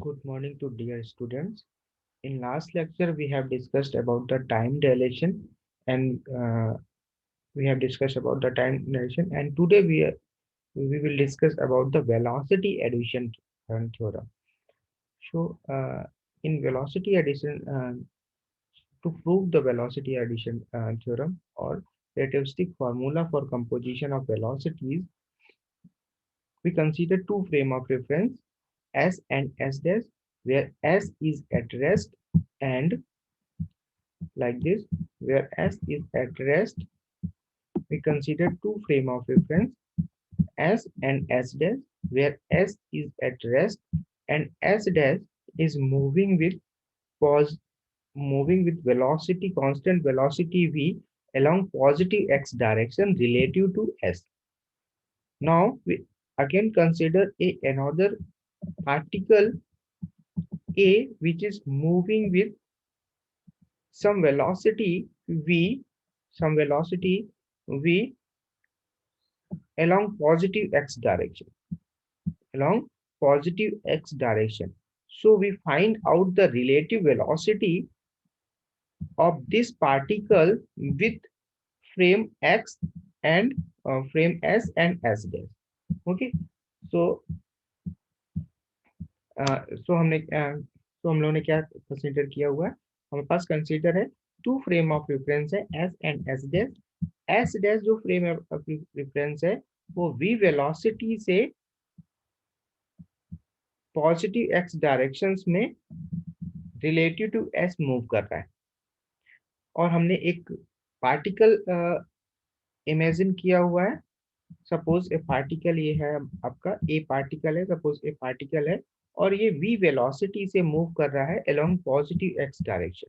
Good morning to dear students. In last lecture, we have discussed about the time dilation and and today we will discuss about the velocity addition theorem. So, in velocity addition, to prove the velocity addition theorem or relativistic formula for composition of velocities, we consider two frame of reference S and S dash, where S is at rest and like this, where S is at rest, we consider two frame of reference S and S dash, where S is at rest and S dash is pos moving with velocity, constant velocity v along positive x direction relative to S. Now we again consider another particle A which is moving with some velocity v, some velocity v along positive x direction, along positive x direction. So we find out the relative velocity of this particle with frame x and frame s and s dash. Okay, so हम लोगों ने क्या consider किया हुआ है, हमारे पास consider है to frame of reference है S and S dash. S dash जो फ्रेम ऑफ रेफरेंस है वो v वेलोसिटी से पॉजिटिव एक्स डायरेक्शंस में रिलेटिव टू एस मूव कर रहा है. और हमने एक पार्टिकल इमेजिन किया हुआ है. सपोज ए पार्टिकल ये है, आपका ए पार्टिकल है, सपोज ए पार्टिकल है और ये v वेलोसिटी से मूव कर रहा है along positive x direction.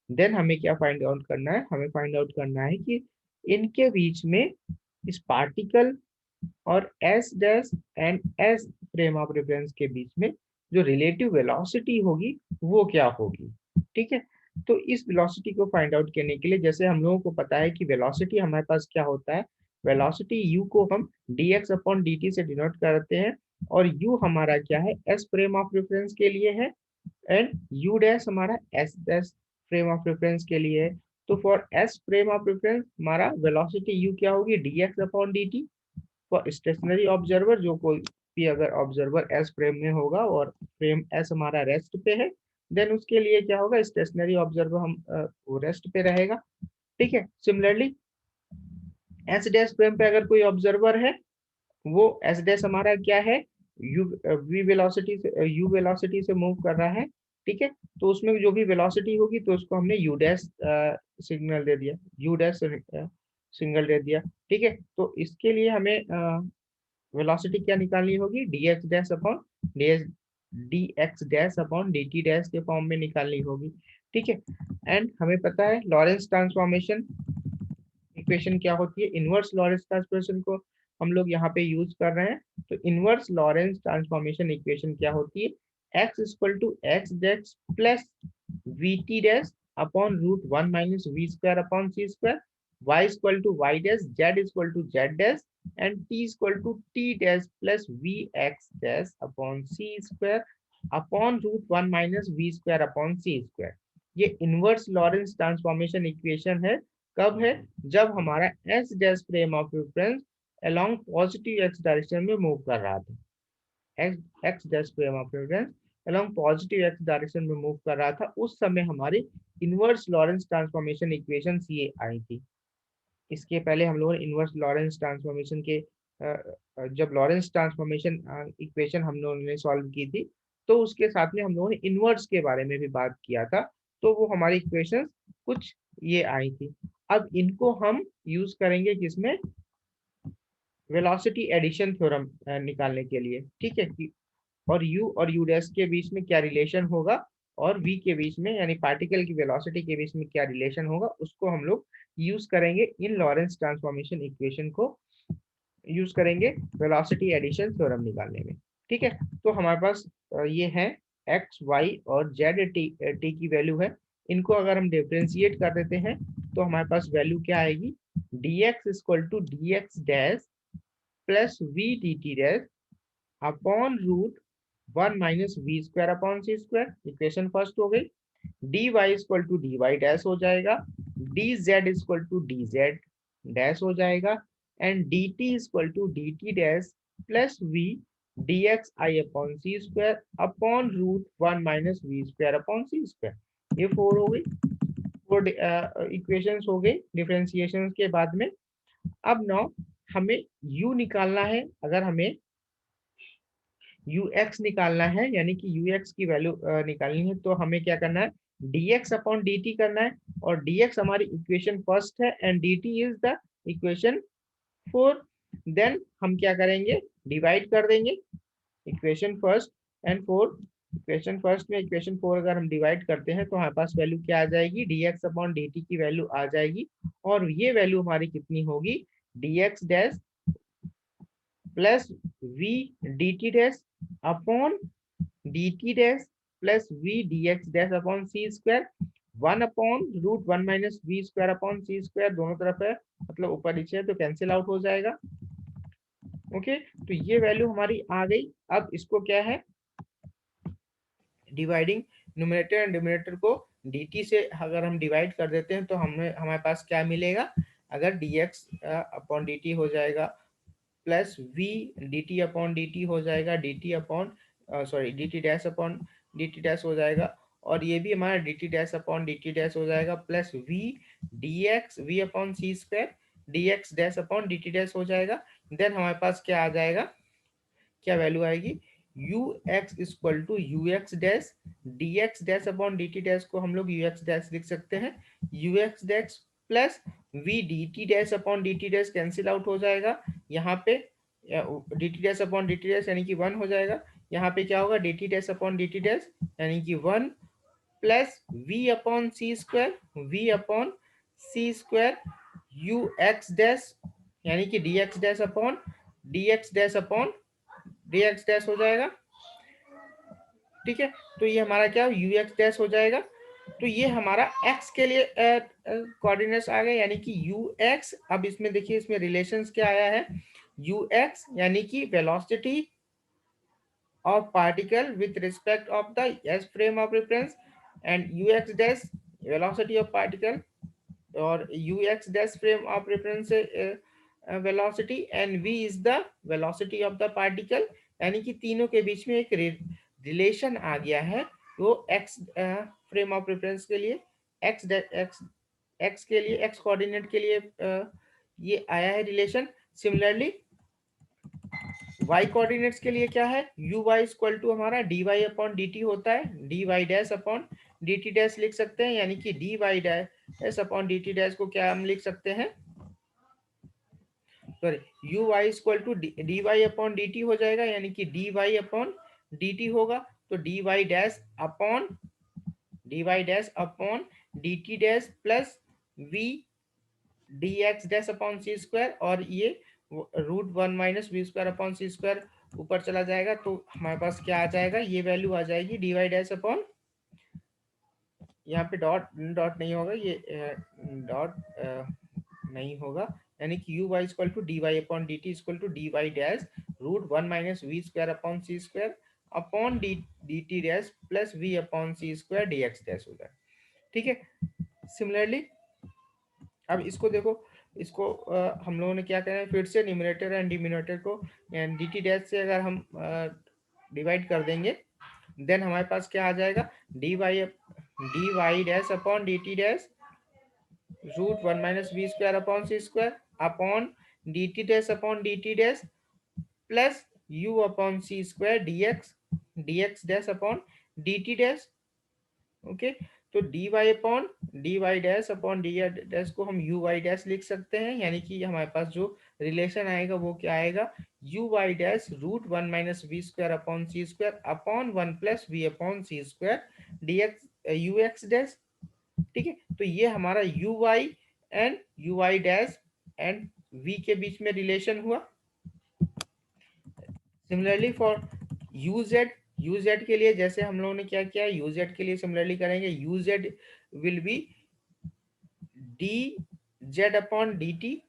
Then हमें क्या फाइंड आउट करना है, हमें फाइंड आउट करना है कि इनके बीच में, इस पार्टिकल और S dash and S frame of reference के बीच में जो रिलेटिव वेलोसिटी होगी वो क्या होगी. ठीक है, तो इस वेलोसिटी को फाइंड आउट करने के लिए, जैसे हम लोगों को पता है कि वेलोसिटी हमारे पास क्या होता है, वेलोसिटी u को हम dx अपॉन dt से डिनोट करते हैं और u हमारा क्या है, s फ्रेम ऑफ रेफरेंस के लिए है एंड u डैश हमारा s dash frame of reference के लिए है. तो for s frame of reference हमारा वेलोसिटी u क्या होगी, dx upon dt. For stationary observer, जो कोई भी अगर ऑब्जर्वर एस फ्रेम में होगा और फ्रेम एस हमारा रेस्ट पे है, देन उसके लिए क्या होगा, स्टेशनरी ऑब्जर्वर हम वो रेस्ट पे रहेगा. ठीक है, सिमिलरली एस डैश फ्रेम पे अगर कोई ऑब्जर्वर है, वो एस डैश हमारा क्या है, यू वी वेलोसिटी से यू वेलोसिटी से मूव कर रहा है. ठीक है, तो उसमें जो भी वेलोसिटी होगी तो उसको हमने यू डैश सिग्नल दे दिया, यू डैश सिंगल दे दिया. ठीक है, तो इसके लिए हमें वेलोसिटी क्या निकालनी होगी, dx dash upon dx dash upon dt dash के फॉर्म में निकालनी होगी. ठीक है, एंड हमें पता है लॉरेंस ट्रांसफॉर्मेशन इक्वेशन क्या होती है, इनवर्स लॉरेंस ट्रांसफॉर्मेशन को हम लोग यहाँ पे यूज कर रहे हैं. तो इनवर्स लॉरेंस ट्रांसफॉर्मेशन इक्वेशन क्या होती है, x equal to X dash plus V T dash upon root one minus we square upon C square, y equal to Y dash, z equal to Z dash and t is equal to t dash plus vx dash upon c square upon root 1 minus v square upon c square. ये inverse Lorentz transformation equation है. कब है, जब हमारा s dash frame of reference along positive x direction में move कर रहा था. x dash frame of reference along positive x direction में मूव कर रहा था, उस समय हमारी इनवर्स लॉरेंस ट्रांसफॉर्मेशन इक्वेशन ये आई थी. इसके पहले हम लोगों ने इनवर्स लॉरेंस ट्रांसफॉर्मेशन के जब लॉरेंस ट्रांसफॉर्मेशन इक्वेशन हम लोगों ने सॉल्व की थी, तो उसके साथ में हम लोगों ने इनवर्स के बारे में भी बात किया था. तो वो हमारी इक्वेशन कुछ ये आई थी. अब इनको हम यूज करेंगे किसमें, वेलोसिटी एडिशन थ्योरम निकालने के लिए. ठीक है, कि और u डैश के बीच में क्या रिलेशन होगा और v के बीच में, यानी पार्टिकल की वेलोसिटी के बीच में क्या रिलेशन होगा, उसको हम लोग यूज करेंगे इन लॉरेंस ट्रांसफॉर्मेशन इक्वेशन को यूज करेंगे वेलोसिटी एडिशन थ्योरम निकालने में. ठीक है, तो हमारे पास ये है x y और z t की वैल्यू है. इनको अगर हम डिफरेंशिएट कर देते हैं तो हमारे पास वैल्यू क्या आएगी, dx equal to dx dash plus v dt dash upon root 1 minus we square upon C square, equation first हो गई। dy equal to dy dash हो जाएगा, dz equal to dz dash हो जाएगा, and dt equal to dt dash plus v dx i upon C square upon root 1 minus we square upon C square. ये four हो गई, four equations हो गई differentiation के बाद में। अब नाउ हमें u निकालना है। अगर हमें ux निकालना है यानी कि ux की वैल्यू निकालनी है, तो हमें क्या करना है, dx अपॉन dt करना है। और dx हमारी इक्वेशन फर्स्ट है and dt is the equation four. Then हम क्या करेंगे, डिवाइड कर देंगे equation first and four. Equation first में इक्वेशन फोर अगर हम डिवाइड करते हैं तो हमारे पास वैल्यू क्या आ जाएगी, dx अपॉन dt की वैल्यू आ जाएगी। और ये वैल्यू हमारी कितनी होगी, dx dash plus v dt dash upon dt dash plus v dx dash upon C square, 1 upon root 1 minus we square upon C square, दोनों तरफ है मतलब ऊपर नीचे है तो कैंसिल आउट हो जाएगा। ओके, तो ये वैल्यू हमारी आ गई। अब इसको क्या है, डिवाइडिंग न्यूमरेटर एंड डिनोमिनेटर को dt से अगर हम डिवाइड कर देते हैं तो हमें हमारे पास क्या मिलेगा, अगर dx अपॉन dt हो जाएगा plus v dt upon dt हो जाएगा, dt upon sorry dt dash upon dt dash हो जाएगा, और ये भी हमारा dt dash upon dt dash हो जाएगा plus v dx v upon सी square dx dash upon dt dash हो जाएगा। देन हमारे पास क्या आ जाएगा, क्या वैल्यू आएगी, u x equal to u x dash d x dash upon D T dash को हम लोग यू एक्स डैश लिख सकते हैं, u x dash plus v d T dash upon D T dash cancel out हो जाएगा। यहाँ पे d T dash upon D T dash यानी कि वन हो जाएगा। यहाँ पे क्या होगा, d T dash upon D T dash यानी कि वन प्लस वी अपॉन सी स्क्वायर, वी अपॉन सी स्क्वायर यू एक्स डैश यानी कि d x dash upon d x dash upon d x dash हो जाएगा। ठीक है, तो ये हमारा क्या यू एक्स डैश हो जाएगा। तो ये हमारा x के लिए कोऑर्डिनेट्स आ गए यानी कि यू एक्स। अब इसमें देखिए इसमें रिलेशंस क्या आया है, यू एक्स यानी कि velocity of particle with respect of the s frame of reference, and ux dash velocity of particle और ux dash frame of reference velocity, and v is the velocity of the particle। यानी कि तीनों के बीच में एक relation आ गया है। वो x फ्रेम ऑफ रेफरेंस के लिए x x x के लिए x कोऑर्डिनेट के लिए ये आया है रिलेशन। सिमिलरली y कोऑर्डिनेट्स के लिए क्या है, यू वाई इक्वल टू हमारा d y upon D t होता है, d Y dash upon D T dash लिख सकते हैं, यानी कि d Y dash upon D T dash को क्या हम लिख सकते हैं, sorry u y equal to d y upon D t हो जाएगा, यानी कि d y upon D t होगा। तो D Y dash upon D T dash plus v d x dash upon सी स्क्वायर, और ये root one minus we square upon C square ऊपर चला जाएगा। तो हमारे पास क्या आ जाएगा, ये वैल्यू आ जाएगी डी वाई डैश अपॉन, यहाँ पे डॉट डॉट नहीं होगा, ये डॉट नहीं होगा, यानी कि u y equal to d y upon D t equal to d Y dash root one minus we square upon C square upon D T dash plus v upon C square D x dash हो जाए। ठीक है, similarly अब इसको देखो, इसको हम लोगों ने क्या करना है, फिर से न्यूमरेटर एंड डिनोमिनेटर को डी टी डैश से अगर हम डिवाइड कर देंगे, देन हमारे पास क्या आ जाएगा, D Y dash upon D T dash root one minus B square upon सी square upon D T dash upon D T dash plus U upon सी square D x dash upon D T dash. Okay, तो D Y dash upon D dash को हम you y dash लिख सकते हैं, यानी कि हमारे पास जो रिलेशन आएगा वो क्या आएगा, u y dash root one minus we square upon C square upon one plus v upon C square D x u x dash. ठीक है, तो ये हमारा u y and u y dash and v के बीच में relation हुआ। Similarly for you Z के लिए जैसे हम लोगों ने क्या किया, यू जेड के लिए सिमिलरली करेंगे, U Z will be D Z upon D T,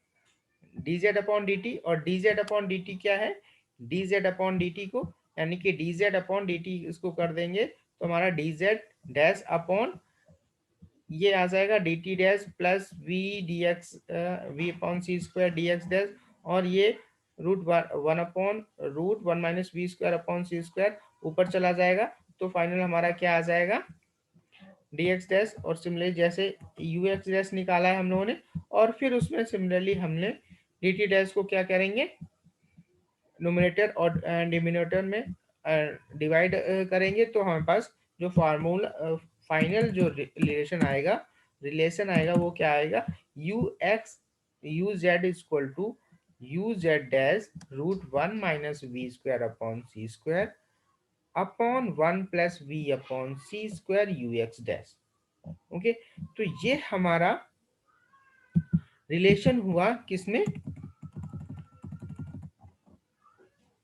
D Z upon D T, और D Z upon D T क्या है, D Z upon D T को यानी कि D Z upon D T इसको कर देंगे तो हमारा डी जेड डैश अपॉन ये आ जाएगा d T dash plus v d x v upon सी स्क्वायर डी एक्स डैश, और ये root one upon root one minus we square upon C square ऊपर चला जाएगा। तो फाइनल हमारा क्या आ जाएगा डी एक्स डैश, और सिमिलरली जैसे यू एक्स डैश निकाला है हम लोगों ने, और फिर उसमें सिमिलरली हमने डी टी डैश को क्या करेंगे नोमिनेटर और डिमिनेटर में डिवाइड करेंगे, तो हमारे पास जो फार्मूला फाइनल जो रिलेशन आएगा वो क्या आएगा u x u z equal to u z dash root one minus we square upon C square upon one plus v upon C square u x dash. Okay, तो ये हमारा relation हुआ किसमें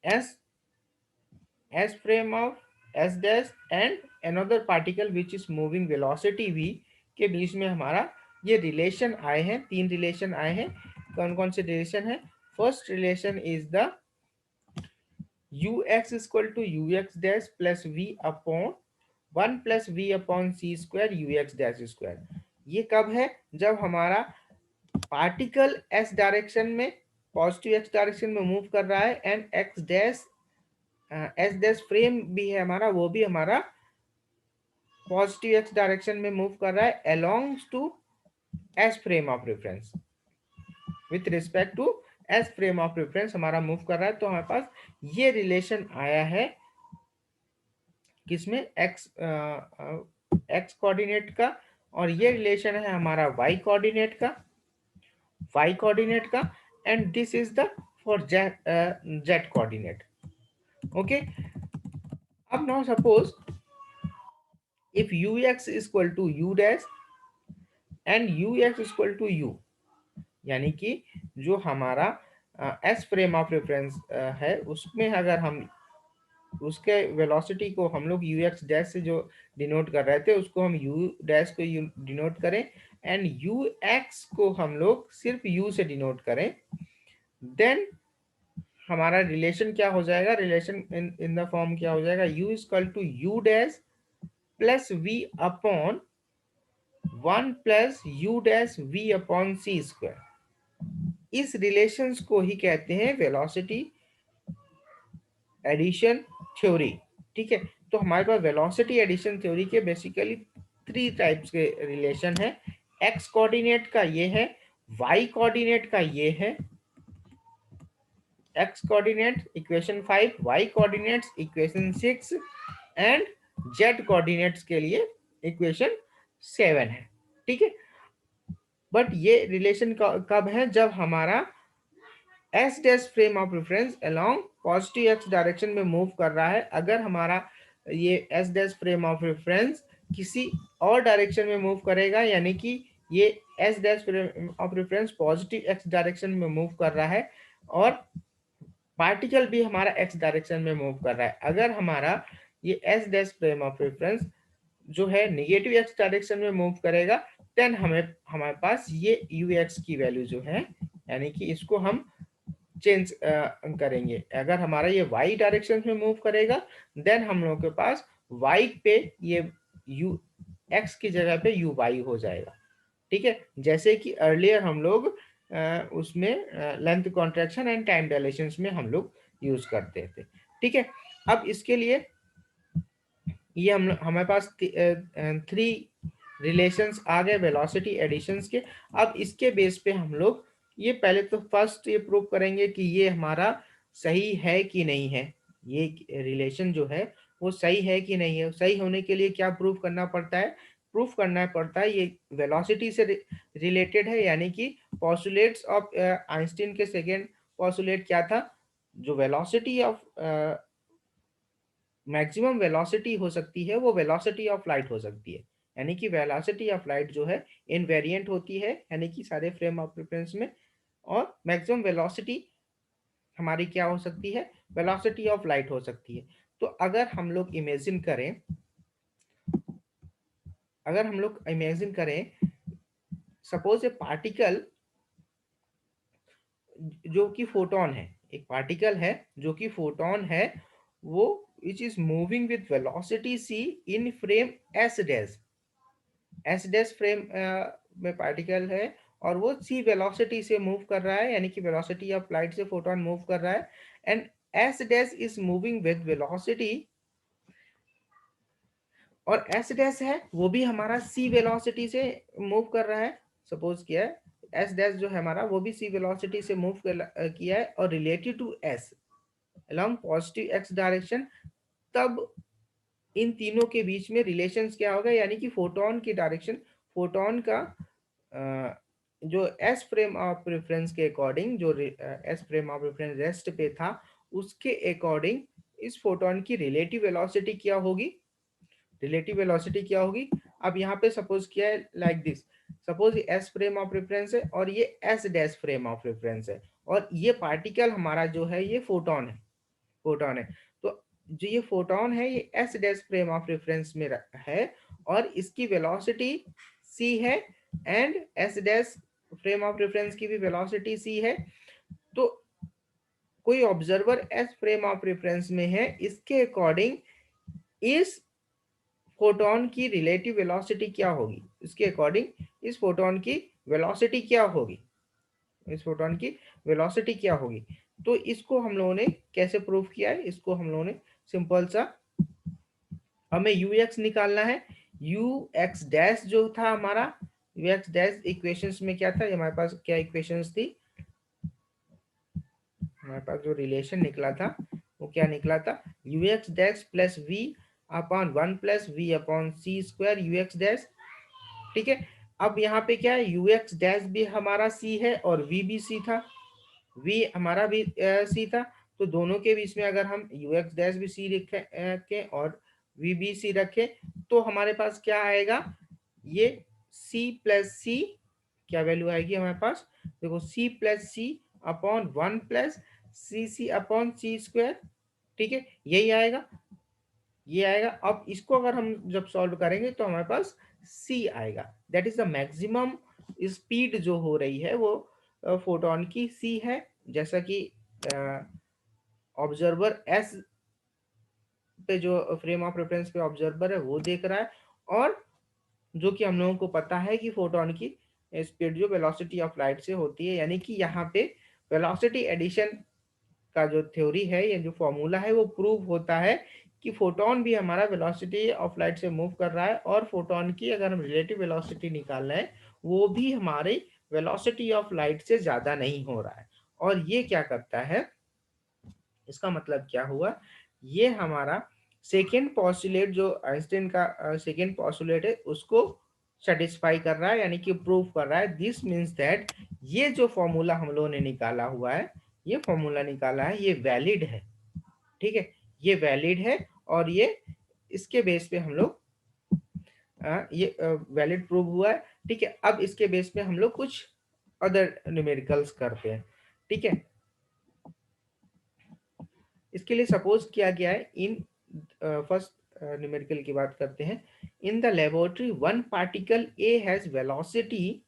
s frame of s dash and another particle which is moving velocity v के बीच में हमारा ये रिलेशन आए हैं, तीन रिलेशन आए हैं। कौन कौन से रिलेशन है? First relation is the u x equal to u x dash plus v upon one plus v upon C square u x dash square. ये कब है? जब हमारा पार्टिकल एस डायरेक्शन में पॉजिटिव एक्स डायरेक्शन में move कर रहा है and x dash S dash frame भी है हमारा, वो भी हमारा पॉजिटिव एक्स डायरेक्शन में मूव कर रहा है alongs to S frame of reference, with respect to S frame of reference हमारा मूव कर रहा है। तो हमारे पास ये रिलेशन आया है किसमें एक्स एक्स कोऑर्डिनेट का, और ये रिलेशन है हमारा वाई कोऑर्डिनेट का, and this is the for Z coordinate. Okay, अब now suppose if ux is equal to u dash and ux is equal to u, यानी कि जो हमारा एस फ्रेम ऑफ रेफरेंस है उसमें अगर हम उसके वेलोसिटी को हम लोग यू एक्स डैश से जो डिनोट कर रहे थे उसको हम यू डैश को डिनोट करें एंड यू एक्स को हम लोग सिर्फ यू से डिनोट करें, देन हमारा रिलेशन क्या हो जाएगा? रिलेशन इन द फॉर्म क्या हो जाएगा? u equal to u dash plus v upon one plus u dash v upon C square. इस रिलेशंस को ही कहते हैं वेलोसिटी एडिशन थ्योरी। ठीक है, तो हमारे पास वेलोसिटी एडिशन थ्योरी के बेसिकली थ्री टाइप्स के रिलेशन है। एक्स कोऑर्डिनेट का ये है, वाई कोऑर्डिनेट का ये है, x coordinate equation 5, y coordinates equation 6 and z coordinates के लिए इक्वेशन 7 है। ठीक है, बट ये रिलेशन कब है? जब हमारा S dash frame of reference along positive x direction में मूव कर रहा है। अगर हमारा ये S dash frame of reference किसी और डायरेक्शन में मूव करेगा, यानी कि ये S dash frame of reference positive x direction में मूव कर रहा है और पार्टिकल भी हमारा एक्स डायरेक्शन में मूव कर रहा है। अगर हमारा ये S dash frame of reference जो है नेगेटिव एक्स डायरेक्शन में मूव करेगा, देन हमारे पास ये यू एक्स की वैल्यू जो है, यानी कि इसको हम चेंज करेंगे। अगर हमारा ये y डायरेक्शन में मूव करेगा, देन हम लोगों के पास y पे ये u x की जगह पे u y हो जाएगा। ठीक है, जैसे कि अर्लियर हम लोग उसमें length contraction and time dilation में हम लोग यूज करते थे। ठीक है, अब इसके लिए ये हमारे पास थ्री रिलेशंस आ गए वेलोसिटी एडिशंस के। अब इसके बेस पे हम लोग ये पहले तो फर्स्ट ये प्रूव करेंगे कि ये हमारा सही है कि नहीं है, ये रिलेशन जो है वो सही है कि नहीं है। सही होने के लिए क्या प्रूव करना पड़ता है? प्रूफ करना पड़ता है ये वेलोसिटी से रिलेटेड है, यानी कि पॉस्टुलेट्स ऑफ आइंस्टीन के सेकेंड पॉस्टुलेट क्या था? जो वेलोसिटी ऑफ मैक्सिमम वेलोसिटी हो सकती है वो वेलोसिटी ऑफ लाइट हो सकती है, यानी कि वेलोसिटी ऑफ लाइट जो है इनवेरिएंट होती है, यानी कि सारे फ्रेम ऑफ रेफरेंस में। और मैक्सिमम वेलोसिटी हमारी क्या हो सकती है? वेलोसिटी ऑफ लाइट हो सकती है। तो अगर हम लोग इमेजिन करें सपोज ए पार्टिकल जो कि फोटोन है, एक पार्टिकल है जो कि फोटोन है, वो which is moving with velocity c in frame s dash. S dash frame में पार्टिकल है और वो सी वेलोसिटी से मूव कर रहा है, यानी कि वेलोसिटी ऑफ लाइट से फोटोन मूव कर रहा है, and S dash is moving with velocity, और एस डैश है वो भी हमारा सी वेलोसिटी से मूव कर रहा है। सपोज किया है एस डैश जो है हमारा वो भी सी वेलोसिटी से मूव किया है और related to S along positive x direction. तब इन तीनों के बीच में रिलेशंस क्या होगा, यानी कि फोटोन की डायरेक्शन, फोटोन का जो एस फ्रेम ऑफ रेफरेंस के अकॉर्डिंग, जो S frame of reference rest पे था उसके अकॉर्डिंग इस फोटोन की रिलेटिव वेलोसिटी क्या होगी, रिलेटिव वेलोसिटी क्या होगी। अब यहाँ पे सपोज किया है like this, suppose S frame of reference है और ये S dash frame of reference है, और ये पार्टिकल हमारा जो है ये फोटोन है, फोटोन है। तो जो ये फोटोन है ये S dash frame of reference में है और इसकी वेलोसिटी c है, and S dash frame of reference की भी वेलोसिटी c है। तो कोई observer S frame of reference में है, इसके अकॉर्डिंग इस फोटोन की रिलेटिव वेलोसिटी क्या होगी, इसके अकॉर्डिंग इस फोटोन की वेलोसिटी क्या होगी, इस फोटोन की वेलोसिटी क्या होगी। तो इसको हम लोगों ने कैसे प्रूव किया है, इसको हम लोगों ने सिंपल सा, हमें यू एक्स निकालना है। यू एक्स डैश जो था हमारा, यू एक्स डैश इक्वेशंस में क्या था, हमारे पास क्या इक्वेशंस थी, हमारे पास जो रिलेशन निकला था वो क्या निकला था, u x dash plus v upon 1 plus v upon सी स्क्वायर यू एक्स डैश। ठीक है, अब यहाँ पे क्या है, यू एक्स डैश भी हमारा सी है और वी भी सी था, वी हमारा भी सी था। तो दोनों के बीच में अगर हम यू एक्स डैश भी सी रखें और वी बी सी रखें तो हमारे पास क्या आएगा, ये सी प्लस सी, क्या वैल्यू आएगी हमारे पास, देखो सी प्लस सी अपॉन 1 प्लस सी सी अपॉन सी स्क्वायर। ठीक है, यही आएगा, ये आएगा। अब इसको अगर हम जब सॉल्व करेंगे तो हमारे पास c आएगा, that is the maximum speed जो हो रही है वो फोटोन की c है, जैसा कि ऑब्जर्वर s पे जो फ्रेम ऑफ रेफरेंस पे ऑब्जर्वर है वो देख रहा है, और जो कि हम लोगों को पता है कि फोटोन की स्पीड जो वेलोसिटी ऑफ लाइट से होती है, यानी कि यहाँ पे वेलोसिटी एडिशन का जो थ्योरी है या जो फॉर्मूला है वो प्रूव होता है कि फोटोन भी हमारा वेलोसिटी ऑफ लाइट से मूव कर रहा है, और फोटोन की अगर हम रिलेटिव वेलोसिटी निकाल रहे हैं वो भी हमारे वेलोसिटी ऑफ लाइट से ज्यादा नहीं हो रहा है। और ये क्या करता है, इसका मतलब क्या हुआ, ये हमारा सेकेंड पॉस्टुलेट जो आइंस्टाइन का सेकेंड पॉस्टुलेट है उसको सेटिस्फाई कर रहा है, यानी कि प्रूव कर रहा है। दिस मीन्स दैट ये जो फॉर्मूला हम लोगों ने निकाला हुआ है, ये फॉर्मूला निकाला है, ये वैलिड है। ठीक है, ये वैलिड है और ये इसके बेस पे हम लोग ये वैलिड प्रूव हुआ है। ठीक है, अब इसके बेस पे हम लोग कुछ अदर न्यूमेरिकल्स करते हैं। ठीक है, इसके लिए सपोज किया गया है, इन फर्स्ट न्यूमेरिकल की बात करते हैं। In the laboratory one particle A has velocity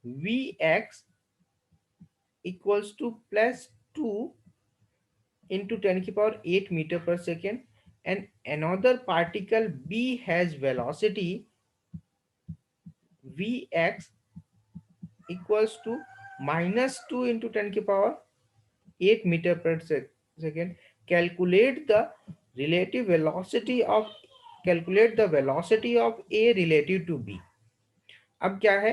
v x equals to plus 2 into 10 की power 8 meter per second, and another particle b has velocity vx equals to minus 2 into 10 की power 8 meter per second. calculate the relative velocity of calculate the velocity of a relative to b। अब क्या है,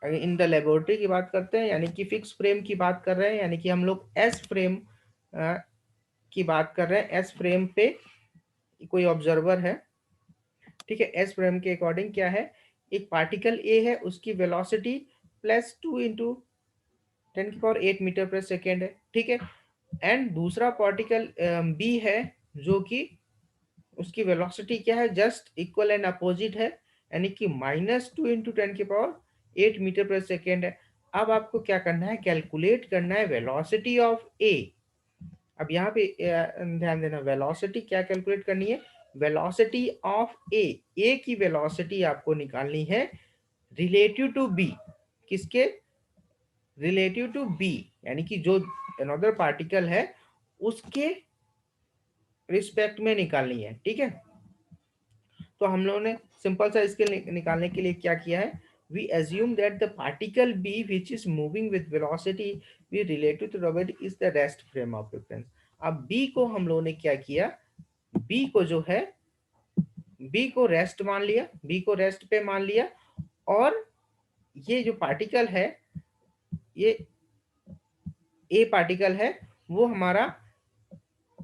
इन the laboratory की बात करते हैं, यानी कि फिक्स फ्रेम की बात कर रहे हैं, यानी कि हम लोग एस फ्रेम की बात कर रहे हैं। एस फ्रेम पे कोई ऑब्जर्वर है, ठीक है, एस फ्रेम के अकॉर्डिंग क्या है, एक पार्टिकल ए है उसकी वेलोसिटी प्लस 2 इंटू 10 की पावर 8 मीटर पर सेकेंड है। ठीक है, एंड दूसरा पार्टिकल बी है जो कि उसकी वेलोसिटी क्या है, जस्ट इक्वल एंड अपोजिट है, यानी कि -2 इंटू 10 की पावर 8 मीटर पर सेकेंड है। अब आपको क्या करना है, कैलकुलेट करना है वेलोसिटी ऑफ ए। अब यहाँ पे ध्यान देना, वेलोसिटी क्या कैलकुलेट करनी है, वेलोसिटी ऑफ ए की वेलोसिटी आपको निकालनी है रिलेटिव टू बी। किसके, रिलेटिव टू बी, यानी कि जो अनदर पार्टिकल है उसके रिस्पेक्ट में निकालनी है। ठीक है, तो हम लोगों ने सिंपल सा इसके निकालने के लिए क्या किया है, we assume that the particle b which is moving with velocity we related to robot is the rest frame of reference। अब b को हम लोगों ने क्या किया, b को जो है, b को रेस्ट मान लिया, b को रेस्ट पे मान लिया, और ये जो पार्टिकल है, ये a पार्टिकल है, वो हमारा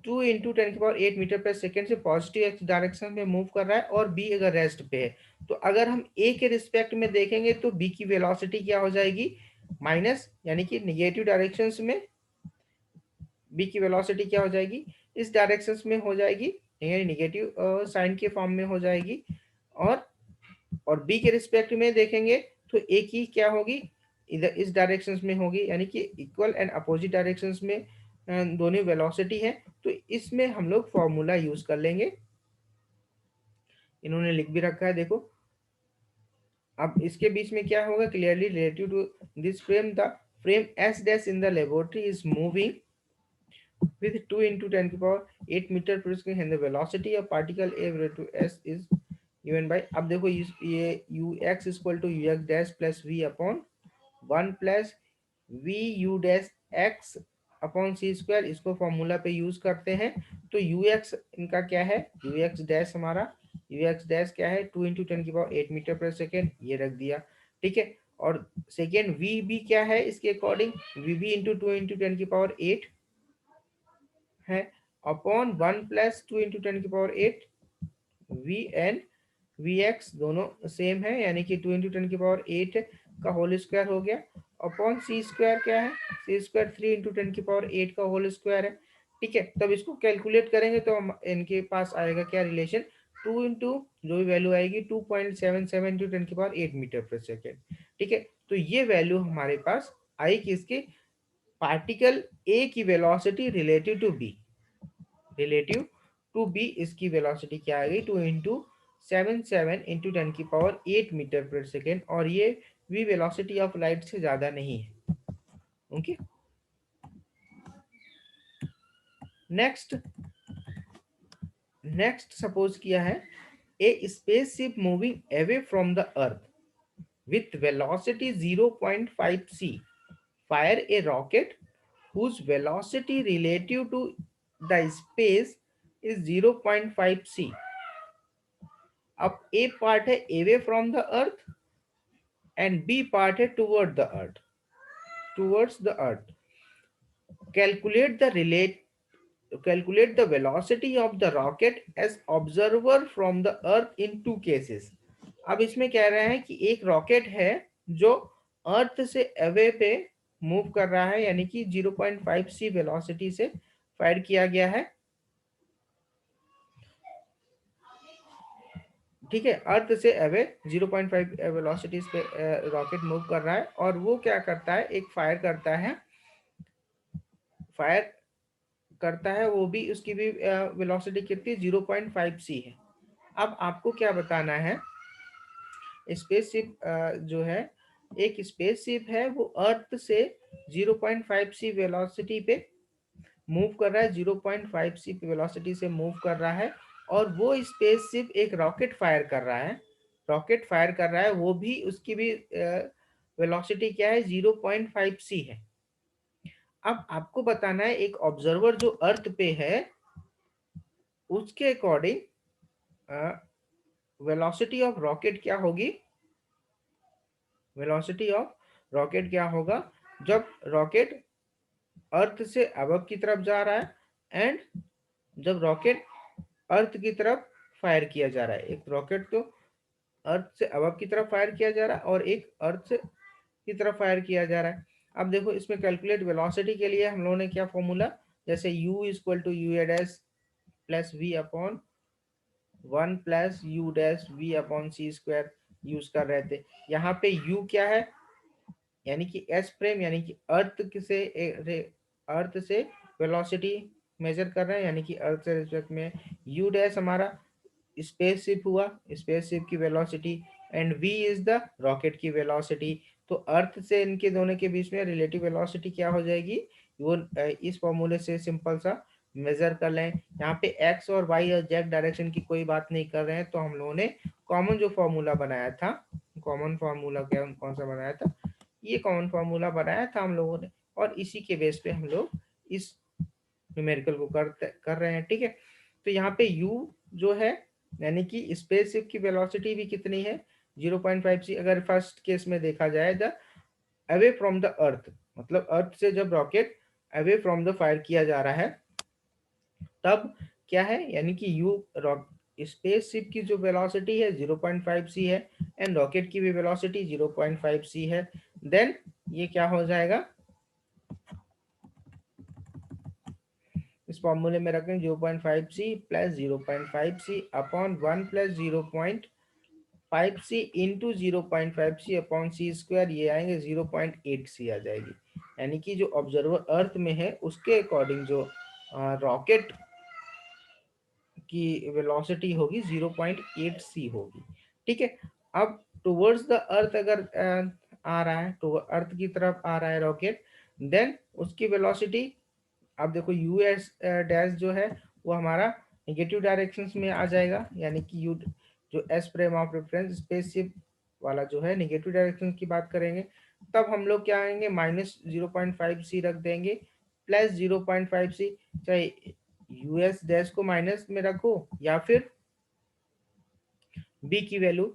2 × 10⁸ मीटर पर सेकेंड से पॉजिटिव एक्स डायरेक्शन में मूव कर रहा है, और बी अगर रेस्ट पे है, तो अगर हम ए के रिस्पेक्ट में देखेंगे तो बी की वेलोसिटी क्या हो जाएगी, माइनस, यानी कि निगेटिव डायरेक्शंस में बी की वेलोसिटी क्या हो जाएगी, इस डायरेक्शंस में हो जाएगी, यानी निगेटिव साइन के फॉर्म में हो जाएगी। और बी के रिस्पेक्ट में देखेंगे तो ए की क्या होगी, इधर इस डायरेक्शंस में होगी, यानी कि इक्वल एंड अपोजिट डायरेक्शंस में दोनों वेलोसिटी है। तो इसमें हम लोग फॉर्मूला यूज कर लेंगे, इन्होंने लिख भी रखा है, देखो। अब इसके बीच में क्या होगा, clearly relative to this frame the frame S dash in the laboratory is moving with 2 × 10⁸ metre पर second and the velocity of particle a related to s is given by, अब देखो ये ux equal to u x dash plus v upon 1 plus v u dash x upon C square, इसको formula पे use करते हैं। तो u x इनका क्या है, यू एक्स डैश हमारा, यू एक्स डैश क्या है, 2 × 10⁸ मीटर पर सेकेंड, ये रख दिया। ठीक है, और सेकेंड वी बी क्या है इसके अकॉर्डिंग, वी बी इंटू 2 × 10⁸ है, upon 1 plus 2 × 10⁸ v and v x दोनों सेम है, यानी कि 2 × 10⁸ का होल स्क्वायर हो गया, अपॉन सी स्क्वायर क्या है, सी स्क्वायर 3 × 10⁸ का होल स्क्वायर है। ठीक है, तब इसको कैलकुलेट करेंगे तो इनके पास आएगा क्या रिलेशन, 2 इंटू जो भी वैल्यू आएगी 2.77 × 10⁸ मीटर पर सेकेंड। ठीक है, तो ये वैल्यू हमारे पास आई किसके, पार्टिकल ए की velocity relative to B, relative to B इसकी वेलोसिटी क्या आ गई, 2 × 77 × 10⁸ मीटर पर सेकेंड, और ये भी वेलोसिटी ऑफ लाइट से ज्यादा नहीं है। ओके, नेक्स्ट नेक्स्ट सपोज किया है, a spaceship moving away from the earth with velocity 0.5 c fire a rocket whose velocity relative to the space is 0.5 c। अब ए पार्ट है away from the earth and B part है toward the earth, towards the earth. Calculate the relate calculate the velocity of the rocket as observer from the earth in two cases। अब इसमें कह रहे हैं कि एक rocket है जो अर्थ से अवे पे मूव कर रहा है, यानी कि 0.5 सी वेलोसिटी से फायर किया गया है। ठीक है, अर्थ से अवे 0.5 वेलोसिटी पे रॉकेट मूव कर रहा है, और वो क्या करता है, एक फायर करता है, फायर करता है, वो भी उसकी भी वेलोसिटी कितनी 0.5 सी है। अब आपको क्या बताना है, स्पेसशिप जो है, एक स्पेसशिप है वो अर्थ से 0.5 सी वेलोसिटी पे मूव कर रहा है, 0.5 सी वेलोसिटी से मूव कर रहा है, और वो स्पेसशिप एक रॉकेट फायर कर रहा है, रॉकेट फायर कर रहा है, वो भी उसकी भी वेलोसिटी क्या है, 0.5 सी है। अब आपको बताना है एक ऑब्जर्वर जो अर्थ पे है उसके अकॉर्डिंग वेलोसिटी ऑफ रॉकेट क्या होगी, वेलोसिटी ऑफ रॉकेट क्या होगा जब रॉकेट अर्थ से अबव की तरफ जा रहा है, एंड जब रॉकेट अर्थ की तरफ फायर किया जा रहा है। एक रॉकेट तो अर्थ से अबव की तरफ फायर किया जा रहा है और एक अर्थ से की तरफ फायर किया जा रहा है। अब देखो इसमें कैलकुलेट वेलोसिटी के लिए हम लोगों ने क्या फॉर्मूला, जैसे u equal to u dash plus v upon 1 plus u dash v upon C square use कर रहे थे। यहाँ पे u क्या है, यानी कि एस फ्रेम, यानी कि अर्थ से वेलोसिटी मेजर कर रहे हैं, यानी कि अर्थ से रिस्पेक्ट में यू डैश हमारा स्पेसशिप हुआ, स्पेसशिप की velocity, and v is the rocket की वेलोसिटी। तो अर्थ से इनके दोनों के बीच में रिलेटिव वेलोसिटी क्या हो जाएगी, वो इस फॉर्मूले से सिंपल सा मेजर कर लें। यहाँ पे एक्स और वाई और जेड डायरेक्शन की कोई बात नहीं कर रहे हैं, तो हम लोगों ने कॉमन जो फॉर्मूला बनाया था, कॉमन फार्मूला क्या कौन सा बनाया था, ये कॉमन फार्मूला बनाया था हम लोगों ने, और इसी के बेस पे हम लोग इस न्यूमेरिकल को कर रहे हैं। ठीक है, तो यहाँ पे u जो है यानी कि स्पेसशिप की वेलोसिटी भी कितनी है 0.5 c। अगर फर्स्ट केस में देखा जाए द अवे फ्रॉम द अर्थ, मतलब अर्थ से जब rocket away from the fire किया जा रहा है तब क्या है, यानी कि यू रॉक स्पेसशिप की जो वेलोसिटी है 0.5 c है, एंड रॉकेट की भी वेलोसिटी 0.5 c है। देन ये क्या हो जाएगा, इस फॉर्मूले में रखें 0.5 c plus 0.5 c upon 1 plus 0.5 c into 0.5 c upon सी स्क्वायर, ये आएंगे 0.8 c आ जाएगी। यानी कि जो ऑब्जर्वर अर्थ में है उसके अकॉर्डिंग जो रॉकेट की वेलोसिटी होगी 0.8 c होगी। ठीक है, अब टुवर्ड्स द अर्थ अगर आ रहा है, तो अर्थ की तरफ आ रहा है रॉकेट, देन उसकी वेलोसिटी, अब देखो यू एस डैश जो है वो हमारा नेगेटिव डायरेक्शंस में आ जाएगा, यानी कि यू जो S frame of reference spaceship वाला जो है नेगेटिव डायरेक्शन की बात करेंगे, तब हम लोग क्या आएंगे -0.5 c रख देंगे प्लस 0.5 c, चाहे यूएस डैश को माइनस में रखो या फिर बी की वैल्यू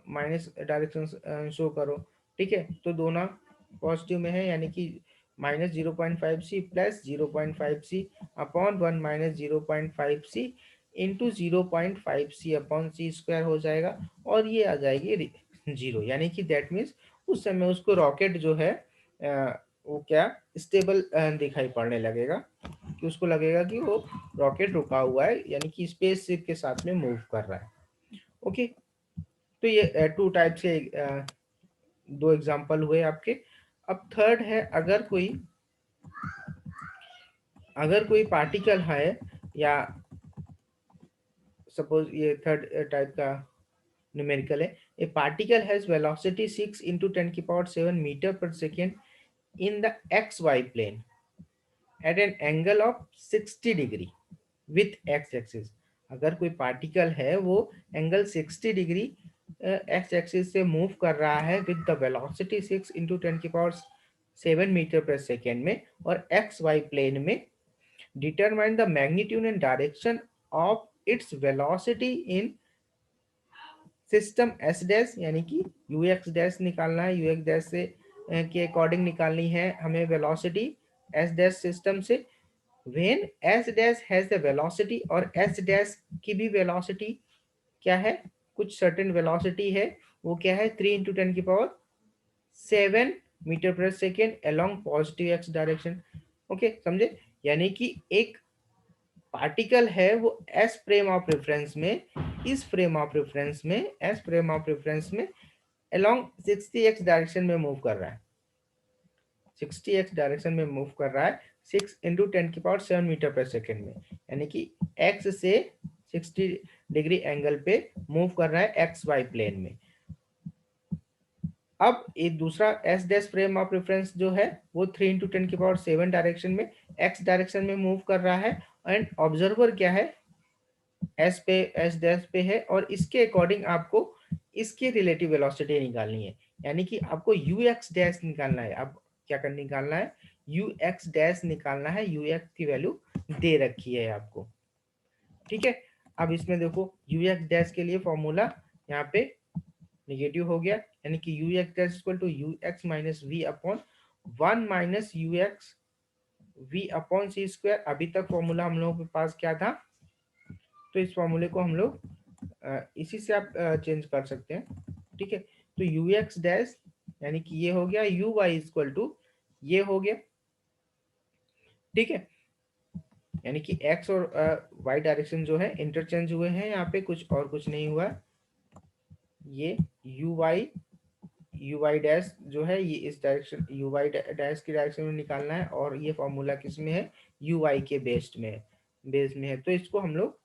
माइनस डायरेक्शन शो करो। ठीक है, तो दोनों पॉजिटिव में है, यानी कि -0.5 c plus 0.5 c upon 1 -0.5 c into 0.5 c upon सी स्क्वायर हो जाएगा, और ये आ जाएगी 0, यानी कि दैट मीन्स उस समय उसको रॉकेट जो है वो क्या स्टेबल दिखाई पड़ने लगेगा, कि उसको लगेगा कि वो रॉकेट रुका हुआ है, यानी कि स्पेसशिप के साथ में मूव कर रहा है। ओके, तो ये टू टाइप से दो एग्जांपल हुए आपके। अब थर्ड है, अगर कोई पार्टिकल है, या सपोज ये थर्ड टाइप का न्यूमेरिकल है, a particle has velocity 6 into 10⁻⁷ metre per second in the X Y plane at an angle of 60 degree with X axis. अगर कोई पार्टिकल है वो एंगल 60 डिग्री एक्स एक्सिस से मूव कर रहा है with the velocity 6 into 10⁻⁷ metre per second में, और एक्स वाई प्लेन में, determine the magnitude and direction of its velocity in system S dash, यानी कि यू एक्स डैश निकालना है, यू एक्स डैश से के अकॉर्डिंग निकालनी है हमें वेलोसिटी एस डैश सिस्टम से। When S dash has the velocity, और एस डैश की भी वेलोसिटी क्या है, कुछ सर्टेन वेलोसिटी है, वो क्या है 3 into 10⁻⁷ metre per second along positive x direction. Okay, समझे, यानी कि एक पार्टिकल है वो एस फ्रेम ऑफ रेफरेंस में, इस फ्रेम ऑफ रेफरेंस में, एस फ्रेम ऑफ रेफरेंस में अलोंग 60x डायरेक्शन में मूव कर रहा है, 60x डायरेक्शन में मूव कर रहा है 6 इंटू 10⁻⁷ मीटर पर सेकेंड में, यानी कि x से 60 डिग्री एंगल पे मूव कर रहा है एक्स वाई प्लेन में। अब एक दूसरा S dash frame of reference जो है वो 3 इंटू 10⁻⁷ डायरेक्शन में एक्स डायरेक्शन में मूव कर रहा है, एंड ऑब्जर्वर क्या है एस डैश पे है, और इसके अकॉर्डिंग आपको इसकी रिलेटिव वेलोसिटी निकालनी है, यानी कि आपको यू एक्स डैश निकालना है। आप क्या कर निकालना है, यू एक्स डैश निकालना है, यू एक्स की वैल्यू दे रखी है आपको। ठीक है, अब इसमें देखो यू एक्स डैश के लिए फॉर्मूला यहाँ पे निगेटिव हो गया, यानी कि u x dash equal to u x minus v upon 1 minus u x v upon C square. अभी तक फॉर्मूला हम लोगों के पास क्या था, तो इस फॉर्मूले को हम लोग इसी से आप चेंज कर सकते हैं। ठीक है, तो यू एक्स डैश यानी कि ये हो गया यू वाई इक्वल टू ये हो गया। ठीक है, यानी कि एक्स और वाई डायरेक्शन जो है इंटरचेंज हुए हैं, यहाँ पे कुछ और कुछ नहीं हुआ। ये यू वाई डैश जो है ये इस डायरेक्शन यू वाई डैश की डायरेक्शन में निकालना है, और ये फॉर्मूला किस में है, यू वाई के बेस में है, तो इसको हम लोग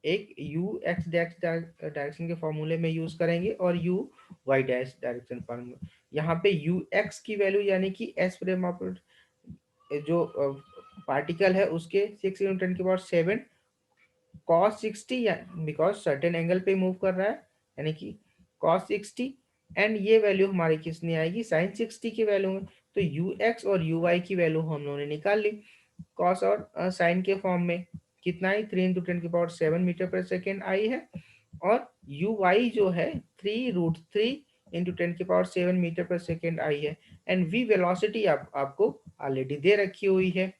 एक यू एक्स डैश डायरेक्शन के फॉर्मूले में यूज करेंगे, और u y dash direction formula. यहाँ पे यू एक्स की वैल्यू यानी कि एस फ्रेम ऑफ जो पार्टिकल है उसके 6 × 10⁷ cos 60, या बिकॉज सर्टेन एंगल पे मूव कर रहा है, यानी कि cos 60, एंड ये वैल्यू हमारी किसने आएगी, sin 60 की वैल्यू में। तो ux और uy की वैल्यू हम लोगों ने निकाल ली cos और sin के फॉर्म में। कितना आई, 3 × 10⁷ मीटर/सेकेंड आई है, और uy जो है 3√3 × 10⁷ मीटर/सेकेंड आई है, एंड v वेलोसिटी आपको ऑलरेडी दे रखी हुई है।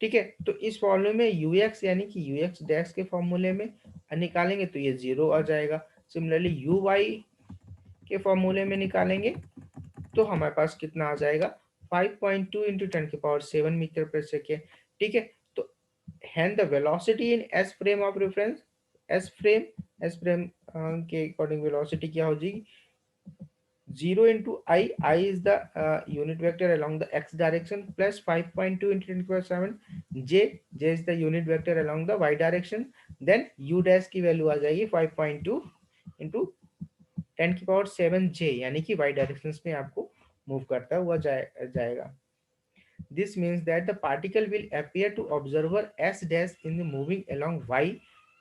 ठीक है, तो इस फॉर्मूले में ux यानी कि ux डैश के फॉर्मूले में निकालेंगे तो ये 0 आ जाएगा। सिमिलरली uy के फॉर्मूले में निकालेंगे तो हमारे पास कितना आ जाएगा, 5.2 × 10⁷ मीटर/सेकेंड। ठीक है, तो hand the velocity in S frame of reference, S frame के अकॉर्डिंग वेलोसिटी क्या हो जाएगी, 0 into I is the unit vector along the x direction, plus 5.2 × 10⁷, j is the unit vector along the y direction, then u dash की value आ जाएगी 5.2 into 10⁷ j, यानी कि y direction में आपको मूव करता हुआ जाएगा। This means that the particle will appear to observer s dash in the moving along y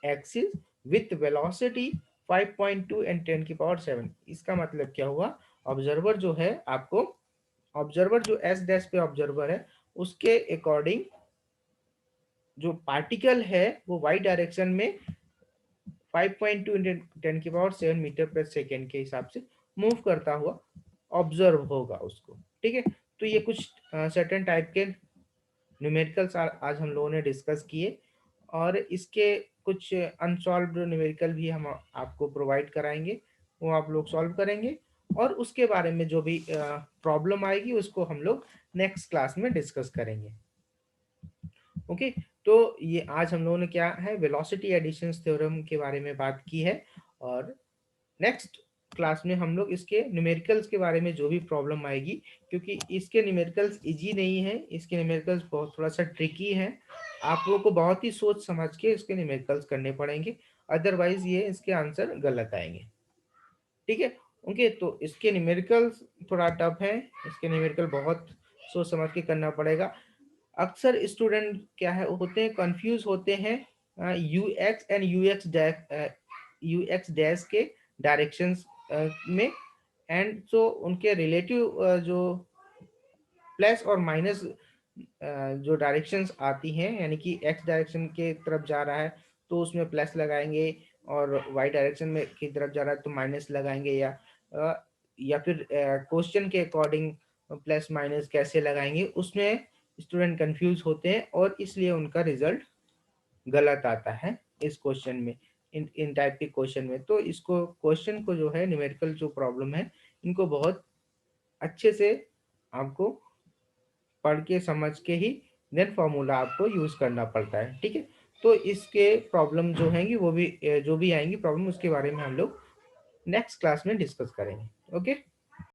axis with velocity 5.2 and 10⁷। इसका मतलब क्या हुआ, ऑब्जर्वर जो है आपको, ऑब्जर्वर जो s डैश पे ऑब्जर्वर है उसके अकॉर्डिंग जो पार्टिकल है वो y डायरेक्शन में 5.2 × 10⁷ मीटर/सेकेंड के हिसाब से मूव करता हुआ ऑब्जर्व होगा उसको। ठीक है, तो ये कुछ सर्टेन टाइप के न्यूमेरिकल्स आज हम लोगों ने डिस्कस किए, और इसके कुछ अनसॉल्व्ड न्यूमेरिकल भी हम आपको प्रोवाइड कराएंगे, वो आप लोग सॉल्व करेंगे, और उसके बारे में जो भी प्रॉब्लम आएगी उसको हम लोग नेक्स्ट क्लास में डिस्कस करेंगे। ओके, तो ये आज हम लोगों ने क्या है, वेलोसिटी एडिशन थ्योरम के बारे में बात की है, और नेक्स्ट क्लास में हम लोग इसके न्यूमेरिकल्स के बारे में जो भी प्रॉब्लम आएगी, क्योंकि इसके न्यूमेरिकल्स इजी नहीं है, इसके न्यूमेरिकल्स बहुत थोड़ा सा ट्रिकी है, आप लोगों को बहुत ही सोच समझ के इसके न्यूमेरिकल्स करने पड़ेंगे, अदरवाइज ये इसके आंसर गलत आएंगे। ठीक है, ओके, तो इसके न्यूमेरिकल्स थोड़ा टफ है, इसके न्यूमेरिकल बहुत सोच समझ के करना पड़ेगा। अक्सर स्टूडेंट क्या है होते हैं, कंफ्यूज होते हैं ux एंड ux डैश के डायरेक्शंस में, एंड सो उनके रिलेटिव जो प्लस और माइनस जो डायरेक्शंस आती हैं, यानी कि x डायरेक्शन के तरफ जा रहा है तो उसमें प्लस लगाएंगे, और y डायरेक्शन में की तरफ जा रहा है तो माइनस लगाएंगे, या फिर क्वेश्चन के अकॉर्डिंग प्लस माइनस कैसे लगाएंगे, उसमें स्टूडेंट कंफ्यूज होते हैं, और इसलिए उनका रिजल्ट गलत आता है इस क्वेश्चन में, इन टाइप के क्वेश्चन में। तो इसको क्वेश्चन को जो है न्यूमेरिकल जो प्रॉब्लम है इनको बहुत अच्छे से आपको पढ़ के समझ के ही देन फॉर्मूला आपको यूज करना पड़ता है। ठीक है, तो इसके प्रॉब्लम जो हैंगी वो भी जो भी आएंगी प्रॉब्लम उसके बारे में हम लोग नेक्स्ट क्लास में डिस्कस करेंगे। ओके।